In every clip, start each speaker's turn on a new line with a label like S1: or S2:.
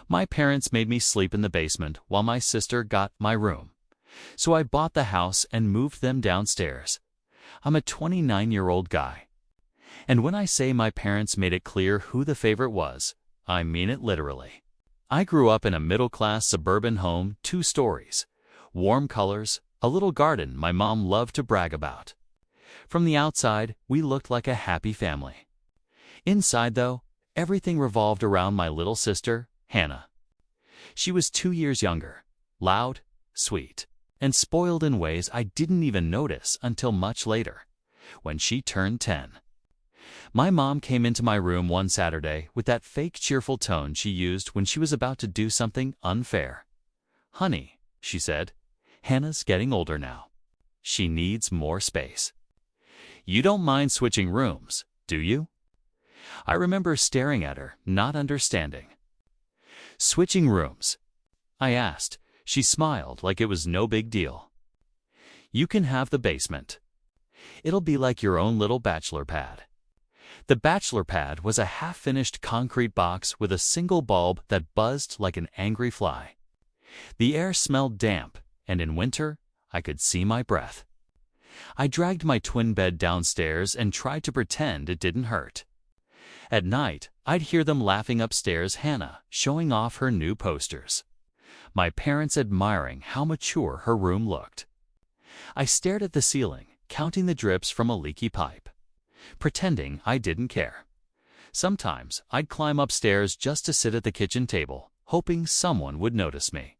S1: My parents made me sleep in the basement while my sister got my room. So I bought the house and moved them downstairs. I'm a 29-year-old guy. And when I say my parents made it clear who the favorite was, I mean it literally. I grew up in a middle-class suburban home, 2 stories, warm colors, a little garden my mom loved to brag about. From the outside, we looked like a happy family. Inside, though, everything revolved around my little sister, Hannah. She was 2 years younger, loud, sweet, and spoiled in ways I didn't even notice until much later, when she turned 10. My mom came into my room one Saturday with that fake cheerful tone she used when she was about to do something unfair. "Honey," she said, "Hannah's getting older now. She needs more space. You don't mind switching rooms, do you?" I remember staring at her, not understanding. "Switching rooms?" I asked. She smiled like it was no big deal. "You can have the basement. It'll be like your own little bachelor pad." The bachelor pad was a half-finished concrete box with a single bulb that buzzed like an angry fly. The air smelled damp, and in winter, I could see my breath. I dragged my twin bed downstairs and tried to pretend it didn't hurt. At night, I'd hear them laughing upstairs, Hannah showing off her new posters, my parents admiring how mature her room looked. I stared at the ceiling, counting the drips from a leaky pipe, pretending I didn't care. Sometimes I'd climb upstairs just to sit at the kitchen table, hoping someone would notice me.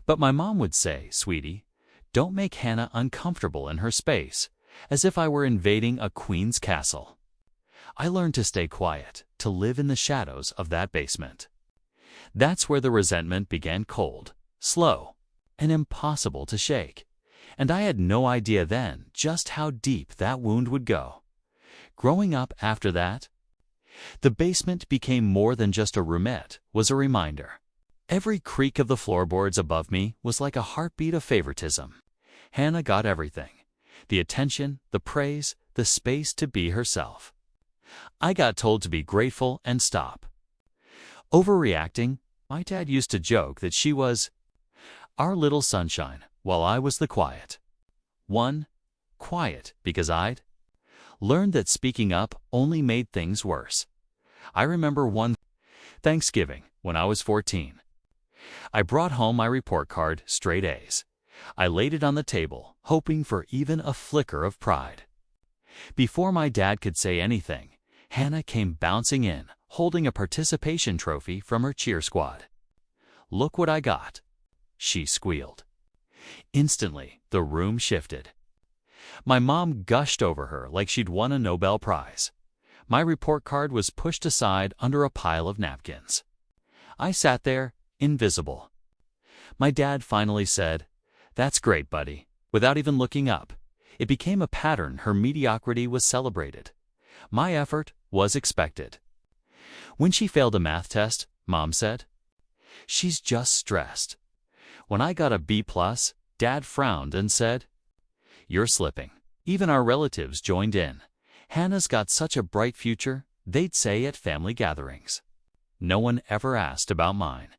S1: But my mom would say, "Sweetie, don't make Hannah uncomfortable in her space," as if I were invading a queen's castle. I learned to stay quiet, to live in the shadows of that basement. That's where the resentment began, cold, slow, and impossible to shake. And I had no idea then just how deep that wound would go. Growing up after that, the basement became more than just a roomette, was a reminder. Every creak of the floorboards above me was like a heartbeat of favoritism. Hannah got everything: the attention, the praise, the space to be herself. I got told to be grateful and stop overreacting. My dad used to joke that she was our little sunshine, while I was the quiet one. Quiet because I'd learned that speaking up only made things worse. I remember one Thanksgiving when I was 14. I brought home my report card, straight A's. I laid it on the table, hoping for even a flicker of pride. Before my dad could say anything, Hannah came bouncing in, holding a participation trophy from her cheer squad. "Look what I got," she squealed. Instantly, the room shifted. My mom gushed over her like she'd won a Nobel Prize. My report card was pushed aside under a pile of napkins. I sat there, invisible. My dad finally said, "That's great, buddy," without even looking up. It became a pattern. Her mediocrity was celebrated. My effort was expected. When she failed a math test, Mom said, "She's just stressed." When I got a B+, Dad frowned and said, "You're slipping." Even our relatives joined in. "Hannah's got such a bright future," they'd say at family gatherings. No one ever asked about mine.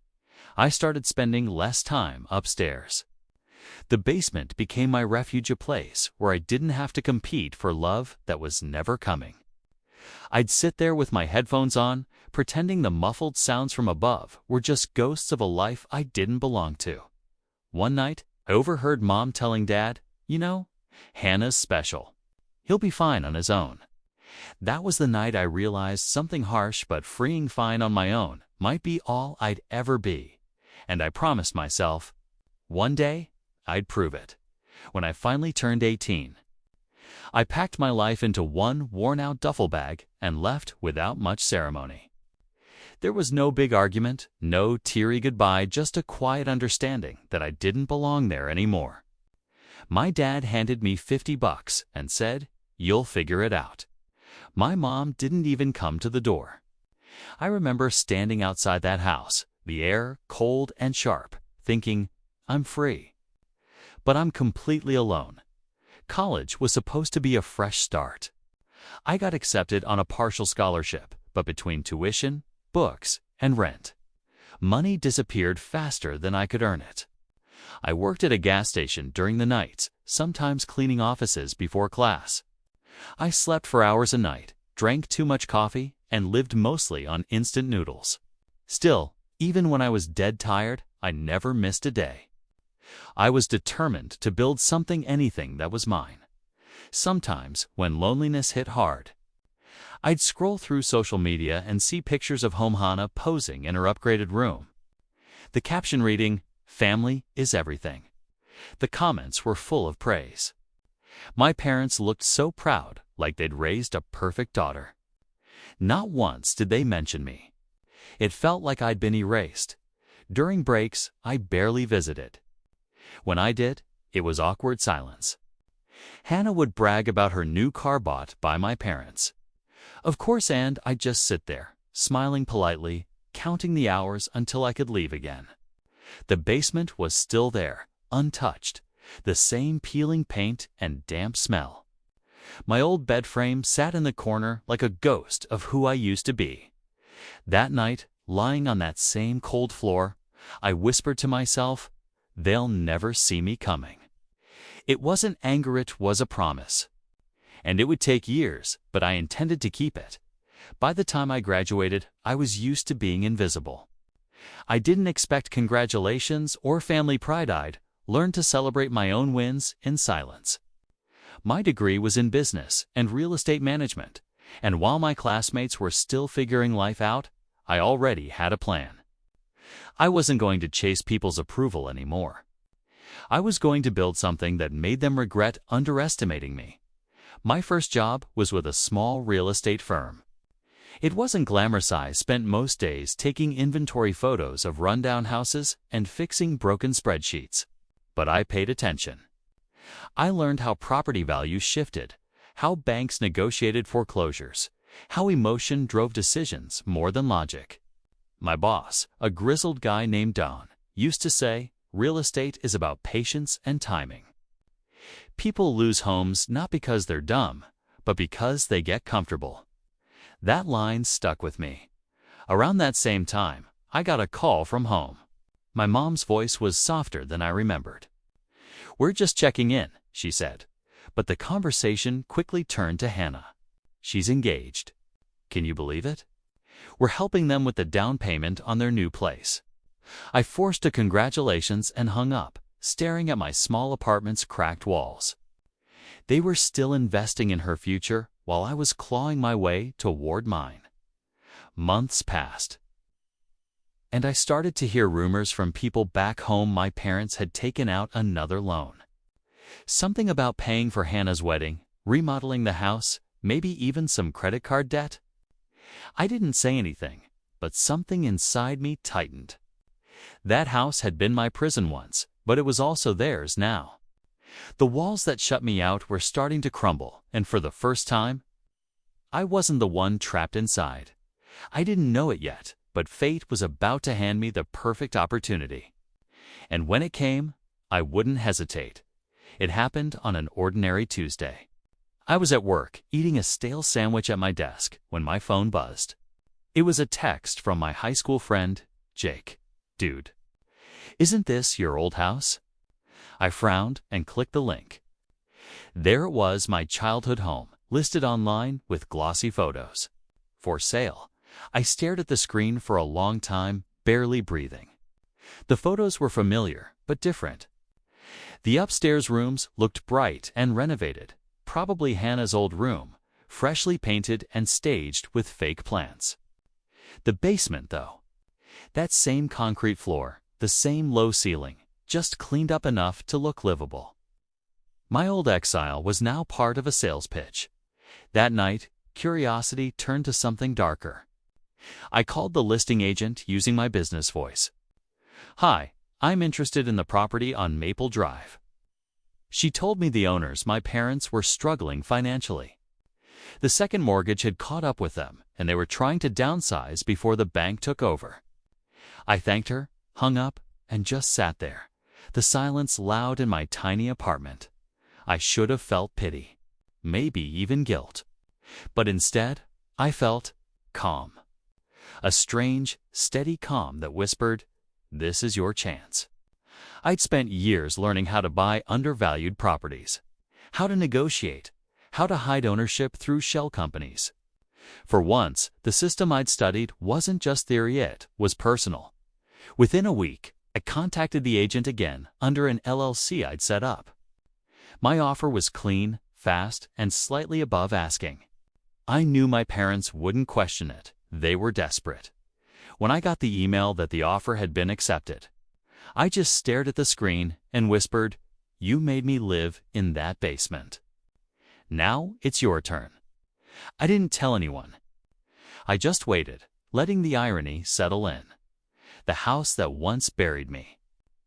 S1: I started spending less time upstairs. The basement became my refuge, a place where I didn't have to compete for love that was never coming. I'd sit there with my headphones on, pretending the muffled sounds from above were just ghosts of a life I didn't belong to. One night, I overheard Mom telling Dad, "You know, Hannah's special. He'll be fine on his own." That was the night I realized something harsh but freeing. Fine on my own might be all I'd ever be. And I promised myself, one day, I'd prove it. When I finally turned 18, I packed my life into one worn-out duffel bag and left without much ceremony. There was no big argument, no teary goodbye, just a quiet understanding that I didn't belong there anymore. My dad handed me $50 and said, "You'll figure it out." My mom didn't even come to the door. I remember standing outside that house, the air cold and sharp, thinking, I'm free. But I'm completely alone. College was supposed to be a fresh start. I got accepted on a partial scholarship, but between tuition, books, and rent, Money disappeared faster than I could earn it. I worked at a gas station during the nights, sometimes cleaning offices before class. I slept for hours a night, drank too much coffee, and lived mostly on instant noodles. Still, even when I was dead tired, I never missed a day. I was determined to build anything that was mine. Sometimes, when loneliness hit hard, I'd scroll through social media and see pictures of Hana posing in her upgraded room. The caption reading, "Family is everything." The comments were full of praise. My parents looked so proud, like they'd raised a perfect daughter. Not once did they mention me. It felt like I'd been erased. During breaks, I barely visited. When I did, it was awkward silence. Hannah would brag about her new car bought by my parents. Of course, and I'd just sit there, smiling politely, counting the hours until I could leave again. The basement was still there, untouched, the same peeling paint and damp smell. My old bed frame sat in the corner like a ghost of who I used to be. That night, lying on that same cold floor, I whispered to myself, "They'll never see me coming." It wasn't anger, it was a promise. And it would take years, but I intended to keep it. By the time I graduated, I was used to being invisible. I didn't expect congratulations or family pride. I'd learned to celebrate my own wins in silence. My degree was in business and real estate management, and while my classmates were still figuring life out, I already had a plan. I wasn't going to chase people's approval anymore. I was going to build something that made them regret underestimating me. My first job was with a small real estate firm. It wasn't glamorous. I spent most days taking inventory photos of rundown houses and fixing broken spreadsheets. But I paid attention. I learned how property values shifted, how banks negotiated foreclosures, how emotion drove decisions more than logic. My boss, a grizzled guy named Don, used to say, "Real estate is about patience and timing." People lose homes not because they're dumb, but because they get comfortable. That line stuck with me. Around that same time, I got a call from home. My mom's voice was softer than I remembered. "We're just checking in," she said, but the conversation quickly turned to Hannah. "She's engaged. Can you believe it? We're helping them with the down payment on their new place." I forced a congratulations and hung up, staring at my small apartment's cracked walls. They were still investing in her future while I was clawing my way toward mine. Months passed, and I started to hear rumors from people back home my parents had taken out another loan. Something about paying for Hannah's wedding, remodeling the house, maybe even some credit card debt. I didn't say anything, but something inside me tightened. That house had been my prison once, but it was also theirs now. The walls that shut me out were starting to crumble, and for the first time, I wasn't the one trapped inside. I didn't know it yet, but fate was about to hand me the perfect opportunity. And when it came, I wouldn't hesitate. It happened on an ordinary Tuesday. I was at work, eating a stale sandwich at my desk, when my phone buzzed. It was a text from my high school friend, Jake. "Dude, isn't this your old house?" I frowned and clicked the link. There it was, my childhood home, listed online with glossy photos. For sale. I stared at the screen for a long time, barely breathing. The photos were familiar, but different. The upstairs rooms looked bright and renovated, probably Hannah's old room, freshly painted and staged with fake plants. The basement, though. That same concrete floor, the same low ceiling, just cleaned up enough to look livable. My old exile was now part of a sales pitch. That night, curiosity turned to something darker. I called the listing agent using my business voice. "Hi, I'm interested in the property on Maple Drive." She told me the owners, my parents, were struggling financially. The second mortgage had caught up with them, and they were trying to downsize before the bank took over. I thanked her, hung up, and just sat there, the silence loud in my tiny apartment. I should have felt pity, maybe even guilt. But instead, I felt calm. A strange, steady calm that whispered, "This is your chance." I'd spent years learning how to buy undervalued properties, how to negotiate, how to hide ownership through shell companies. For once, the system I'd studied wasn't just theory, it was personal. Within a week, I contacted the agent again under an LLC I'd set up. My offer was clean, fast, and slightly above asking. I knew my parents wouldn't question it. They were desperate. When I got the email that the offer had been accepted, I just stared at the screen and whispered, "You made me live in that basement. Now it's your turn." I didn't tell anyone. I just waited, letting the irony settle in. The house that once buried me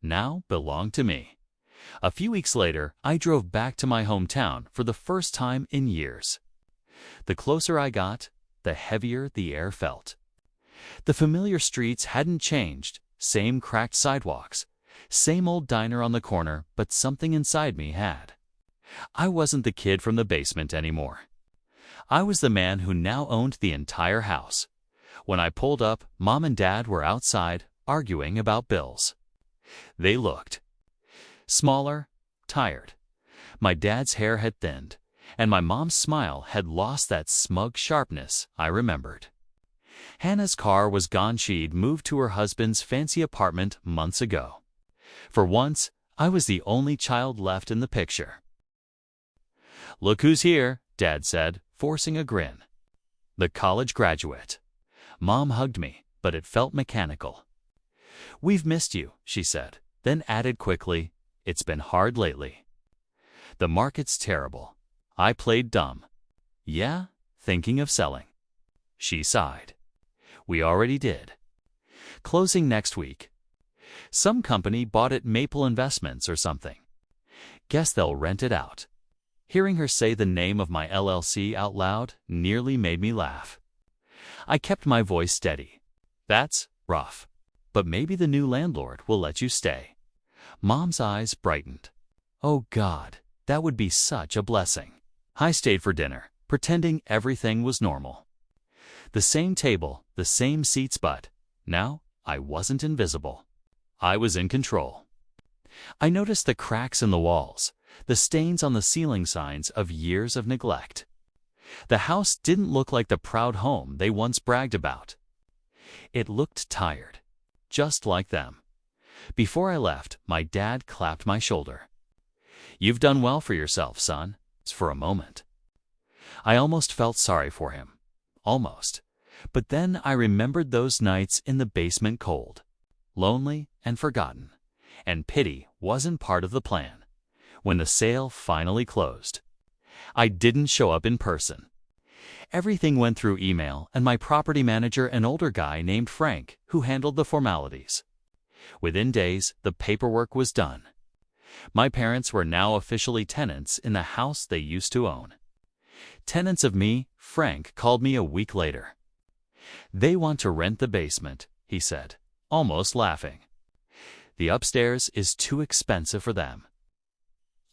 S1: now belonged to me. A few weeks later, I drove back to my hometown for the first time in years. The closer I got, the heavier the air felt. The familiar streets hadn't changed, same cracked sidewalks, same old diner on the corner, but something inside me had. I wasn't the kid from the basement anymore. I was the man who now owned the entire house. When I pulled up, Mom and Dad were outside, arguing about bills. They looked smaller, tired. My dad's hair had thinned, and my mom's smile had lost that smug sharpness I remembered. Hannah's car was gone. She'd moved to her husband's fancy apartment months ago. For once, I was the only child left in the picture. "Look who's here," Dad said, forcing a grin. The college graduate. Mom hugged me, but it felt mechanical. "We've missed you," she said, then added quickly, "It's been hard lately. The market's terrible." I played dumb. "Yeah, thinking of selling." She sighed. "We already did. Closing next week. Some company bought it, Maple Investments or something. Guess they'll rent it out." Hearing her say the name of my LLC out loud nearly made me laugh. I kept my voice steady. "That's rough. But maybe the new landlord will let you stay." Mom's eyes brightened. "Oh God, that would be such a blessing." I stayed for dinner, pretending everything was normal. The same table, the same seats, but now I wasn't invisible. I was in control. I noticed the cracks in the walls, the stains on the ceiling, signs of years of neglect. The house didn't look like the proud home they once bragged about. It looked tired, just like them. Before I left, my dad clapped my shoulder. "You've done well for yourself, son." For a moment, I almost felt sorry for him. Almost. But then I remembered those nights in the basement, cold, lonely, and forgotten. And pity wasn't part of the plan. When the sale finally closed, I didn't show up in person. Everything went through email and my property manager, an older guy named Frank, who handled the formalities. Within days, the paperwork was done. My parents were now officially tenants in the house they used to own. Tenants of me, Frank called me a week later. "They want to rent the basement," he said, almost laughing. "The upstairs is too expensive for them."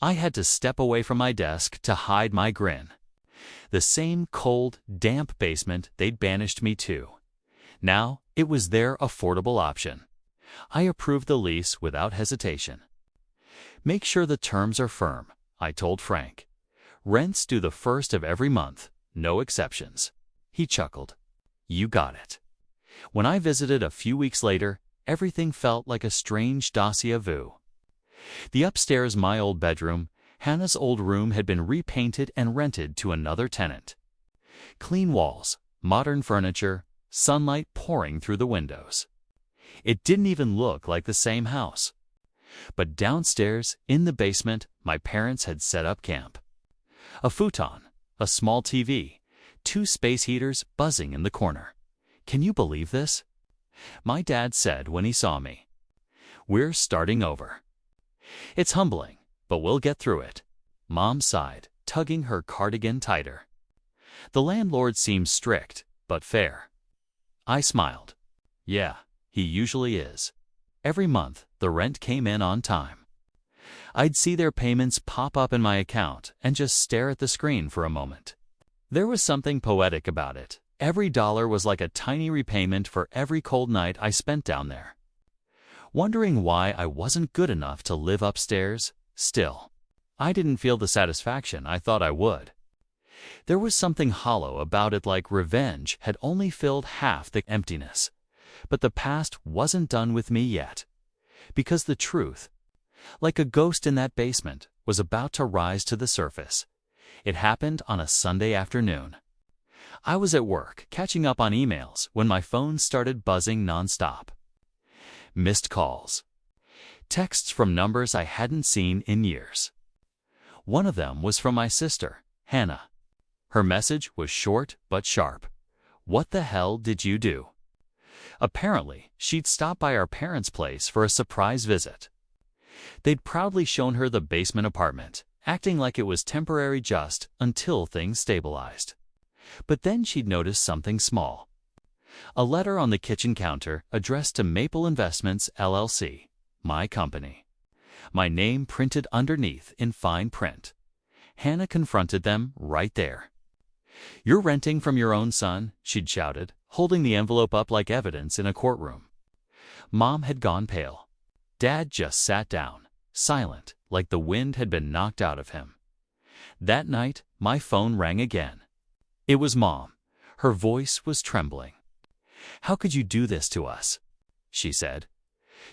S1: I had to step away from my desk to hide my grin. The same cold, damp basement they'd banished me to. Now it was their affordable option. I approved the lease without hesitation. "Make sure the terms are firm," I told Frank. "Rent's due the first of every month, no exceptions." He chuckled. "You got it." When I visited a few weeks later, everything felt like a strange déjà vu. The upstairs, my old bedroom, Hannah's old room, had been repainted and rented to another tenant. Clean walls, modern furniture, sunlight pouring through the windows. It didn't even look like the same house. But downstairs, in the basement, my parents had set up camp. A futon, a small TV, 2 space heaters buzzing in the corner. "Can you believe this?" My dad said when he saw me. "We're starting over." "It's humbling, but we'll get through it." Mom sighed, tugging her cardigan tighter. "The landlord seems strict, but fair." I smiled. "Yeah, he usually is." Every month, the rent came in on time. I'd see their payments pop up in my account and just stare at the screen for a moment. There was something poetic about it, Every dollar was like a tiny repayment for every cold night I spent down there. Wondering why I wasn't good enough to live upstairs, still, I didn't feel the satisfaction I thought I would. There was something hollow about it, like revenge had only filled half the emptiness. But the past wasn't done with me yet. Because the truth, like a ghost in that basement, was about to rise to the surface. It happened on a Sunday afternoon. I was at work, catching up on emails, when my phone started buzzing nonstop. Missed calls. Texts from numbers I hadn't seen in years. One of them was from my sister, Hannah. Her message was short but sharp. "What the hell did you do?" Apparently, she'd stopped by our parents' place for a surprise visit. They'd proudly shown her the basement apartment, acting like it was temporary just until things stabilized. But then she'd noticed something small. A letter on the kitchen counter addressed to Maple Investments, LLC, my company. My name printed underneath in fine print. Hannah confronted them right there. "You're renting from your own son," she'd shouted, holding the envelope up like evidence in a courtroom. Mom had gone pale. Dad just sat down, silent, like the wind had been knocked out of him. That night, my phone rang again. It was Mom. Her voice was trembling. "How could you do this to us?" she said.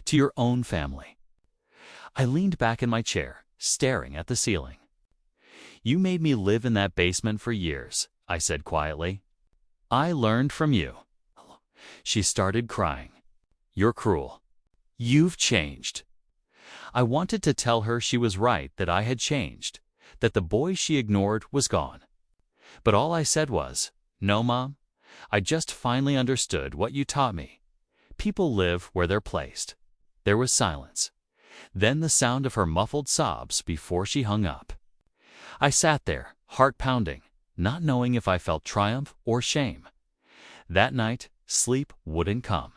S1: "To your own family." I leaned back in my chair, staring at the ceiling. "You made me live in that basement for years," I said quietly. "I learned from you." She started crying. "You're cruel. You've changed." I wanted to tell her she was right, that I had changed, that the boy she ignored was gone. But all I said was, "No, Mom, I just finally understood what you taught me. People live where they're placed." There was silence. Then the sound of her muffled sobs before she hung up. I sat there, heart pounding, not knowing if I felt triumph or shame. That night, sleep wouldn't come.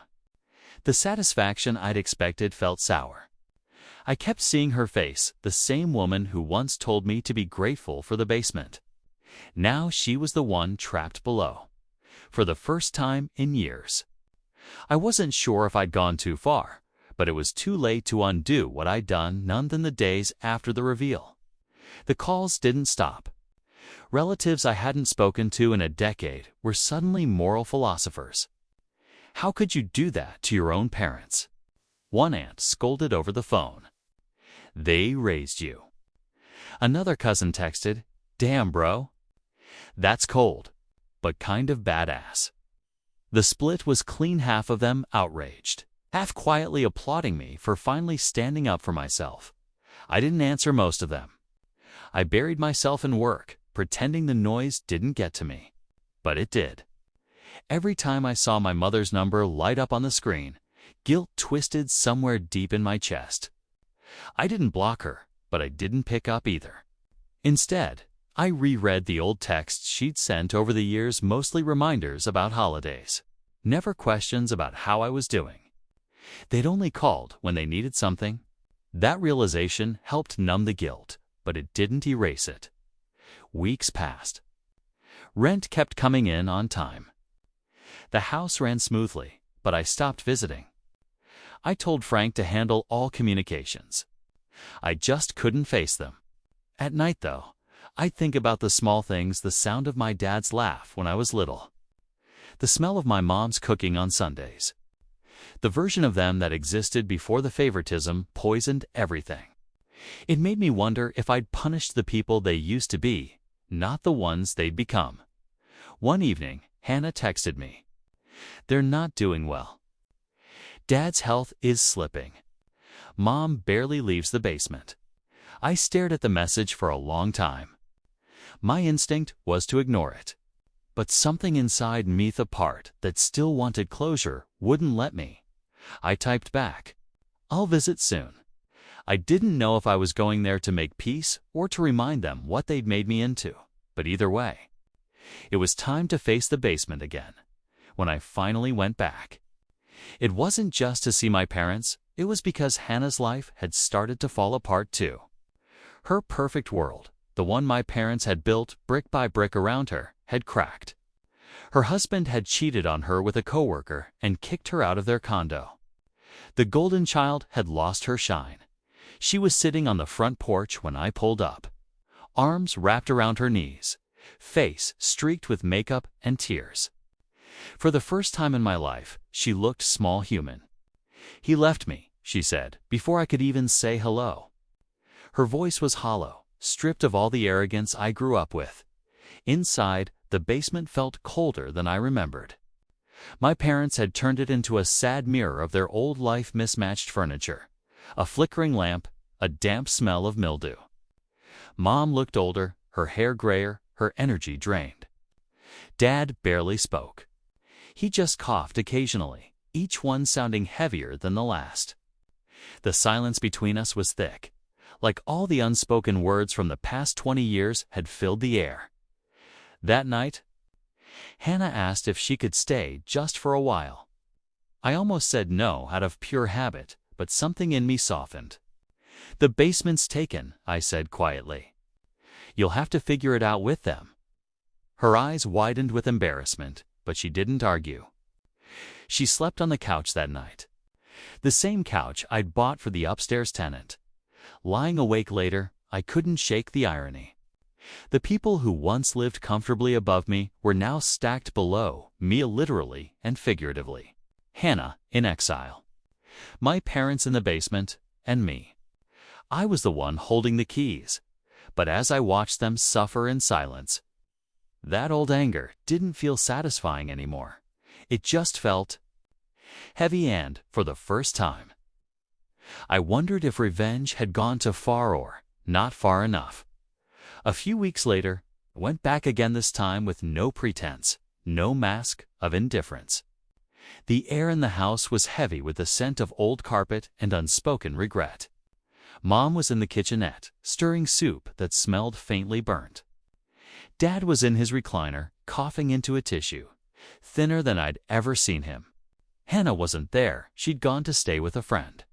S1: The satisfaction I'd expected felt sour. I kept seeing her face, the same woman who once told me to be grateful for the basement. Now she was the one trapped below. For the first time in years. I wasn't sure if I'd gone too far, but it was too late to undo what I'd done none than the days after the reveal. The calls didn't stop. Relatives I hadn't spoken to in a decade were suddenly moral philosophers. "How could you do that to your own parents?" One aunt scolded over the phone. "They raised you." Another cousin texted, "Damn, bro. That's cold, but kind of badass." The split was clean, half of them outraged, half quietly applauding me for finally standing up for myself. I didn't answer most of them. I buried myself in work, pretending the noise didn't get to me. But it did. Every time I saw my mother's number light up on the screen, guilt twisted somewhere deep in my chest. I didn't block her, but I didn't pick up either. Instead, I reread the old texts she'd sent over the years, mostly reminders about holidays. Never questions about how I was doing. They'd only called when they needed something. That realization helped numb the guilt, but it didn't erase it. Weeks passed. Rent kept coming in on time. The house ran smoothly, but I stopped visiting. I told Frank to handle all communications. I just couldn't face them. At night, though, I'd think about the small things, the sound of my dad's laugh when I was little, the smell of my mom's cooking on Sundays, the version of them that existed before the favoritism poisoned everything. It made me wonder if I'd punished the people they used to be, not the ones they'd become. One evening, Hannah texted me. "They're not doing well. Dad's health is slipping. Mom barely leaves the basement." I stared at the message for a long time. My instinct was to ignore it. But something inside me, the part that still wanted closure, wouldn't let me. I typed back, "I'll visit soon." I didn't know if I was going there to make peace or to remind them what they'd made me into, but either way, it was time to face the basement again. When I finally went back, it wasn't just to see my parents, it was because Hannah's life had started to fall apart too. Her perfect world, the one my parents had built brick by brick around her, had cracked. Her husband had cheated on her with a coworker and kicked her out of their condo. The golden child had lost her shine. She was sitting on the front porch when I pulled up, arms wrapped around her knees, face streaked with makeup and tears. For the first time in my life, she looked small human. "He left me," she said, before I could even say hello. Her voice was hollow, stripped of all the arrogance I grew up with. Inside, the basement felt colder than I remembered. My parents had turned it into a sad mirror of their old life, mismatched furniture, a flickering lamp, a damp smell of mildew. Mom looked older, her hair grayer, her energy drained. Dad barely spoke. He just coughed occasionally, each one sounding heavier than the last. The silence between us was thick, like all the unspoken words from the past 20 years had filled the air. That night, Hannah asked if she could stay just for a while. I almost said no out of pure habit, but something in me softened. "The basement's taken," I said quietly. "You'll have to figure it out with them." Her eyes widened with embarrassment, but she didn't argue. She slept on the couch that night, the same couch I'd bought for the upstairs tenant. Lying awake later, I couldn't shake the irony. The people who once lived comfortably above me were now stacked below me, literally and figuratively. Hannah in exile, my parents in the basement, and me. I was the one holding the keys, but as I watched them suffer in silence, that old anger didn't feel satisfying anymore. It just felt heavy, and, for the first time, I wondered if revenge had gone too far or not far enough. A few weeks later, I went back again, this time with no pretense, no mask of indifference. The air in the house was heavy with the scent of old carpet and unspoken regret. Mom was in the kitchenette, stirring soup that smelled faintly burnt. Dad was in his recliner, coughing into a tissue, thinner than I'd ever seen him. Hannah wasn't there. She'd gone to stay with a friend.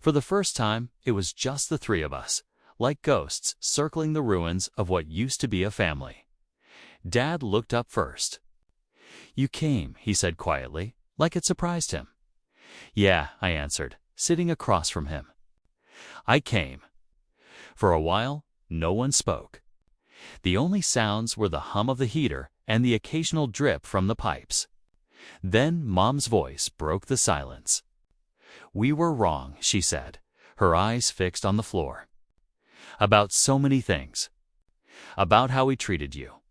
S1: For the first time, it was just the three of us, like ghosts circling the ruins of what used to be a family. Dad looked up first. "You came," he said quietly, like it surprised him. "Yeah," I answered, sitting across from him. "I came." For a while, no one spoke. The only sounds were the hum of the heater and the occasional drip from the pipes. Then Mom's voice broke the silence. "We were wrong," she said, her eyes fixed on the floor. "About so many things. About how we treated you."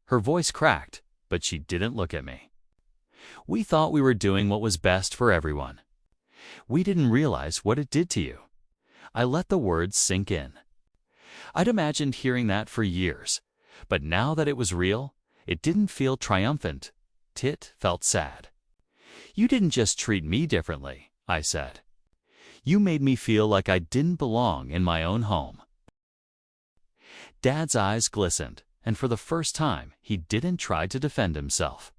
S1: Her voice cracked, but she didn't look at me. "We thought we were doing what was best for everyone. We didn't realize what it did to you." I let the words sink in. I'd imagined hearing that for years, but now that it was real, it didn't feel triumphant. It felt sad. "You didn't just treat me differently," I said. "You made me feel like I didn't belong in my own home." Dad's eyes glistened, and for the first time, he didn't try to defend himself.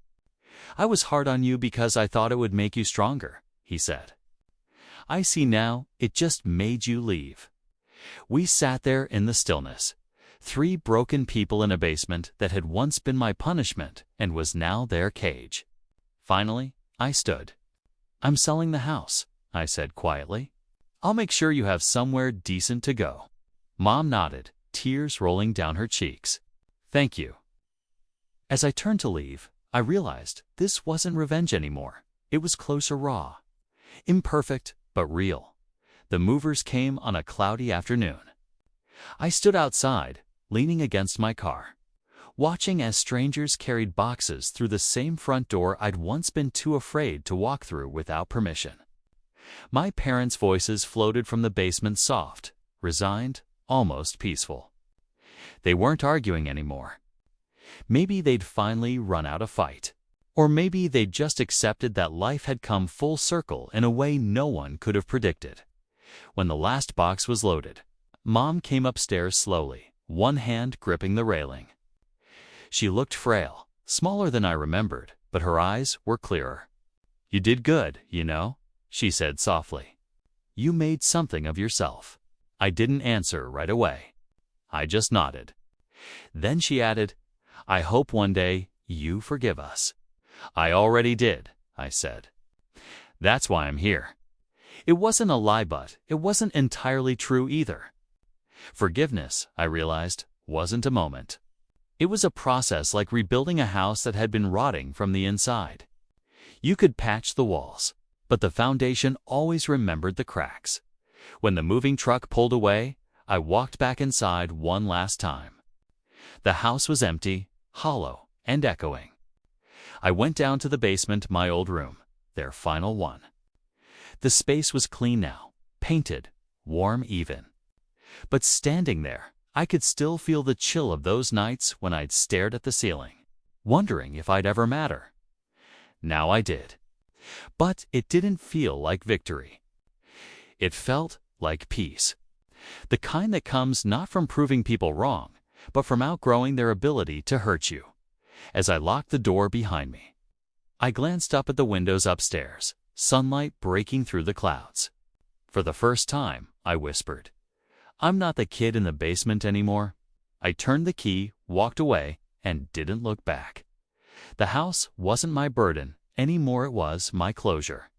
S1: "I was hard on you because I thought it would make you stronger," he said. "I see now, it just made you leave." We sat there in the stillness, three broken people in a basement that had once been my punishment and was now their cage. Finally, I stood. "I'm selling the house," I said quietly. "I'll make sure you have somewhere decent to go." Mom nodded, tears rolling down her cheeks. "Thank you." As I turned to leave, I realized this wasn't revenge anymore. It was closer, raw. Imperfect, but real. The movers came on a cloudy afternoon. I stood outside, leaning against my car, watching as strangers carried boxes through the same front door I'd once been too afraid to walk through without permission. My parents' voices floated from the basement, soft, resigned, almost peaceful. They weren't arguing anymore. Maybe they'd finally run out of fight. Or maybe they'd just accepted that life had come full circle in a way no one could have predicted. When the last box was loaded, Mom came upstairs slowly, one hand gripping the railing. She looked frail, smaller than I remembered, but her eyes were clearer. "You did good, you know," she said softly. "You made something of yourself." I didn't answer right away. I just nodded. Then she added, "I hope one day You forgive us. I already did, I said. That's why I'm here. It wasn't a lie, but it wasn't entirely true either. Forgiveness, I realized, wasn't a moment. It was a process like rebuilding a house that had been rotting from the inside. You could patch the walls, but the foundation always remembered the cracks. When the moving truck pulled away, I walked back inside one last time. The house was empty, hollow, and echoing. I went down to the basement, my old room, their final one. The space was clean now, painted, warm even. But standing there, I could still feel the chill of those nights when I'd stared at the ceiling, wondering if I'd ever matter. Now I did. But it didn't feel like victory. It felt like peace. The kind that comes not from proving people wrong, but from outgrowing their ability to hurt you. As I locked the door behind me, I glanced up at the windows upstairs, sunlight breaking through the clouds. For the first time, I whispered, "I'm not the kid in the basement anymore." I turned the key, walked away, and didn't look back. The house wasn't my burden any more, it was my closure.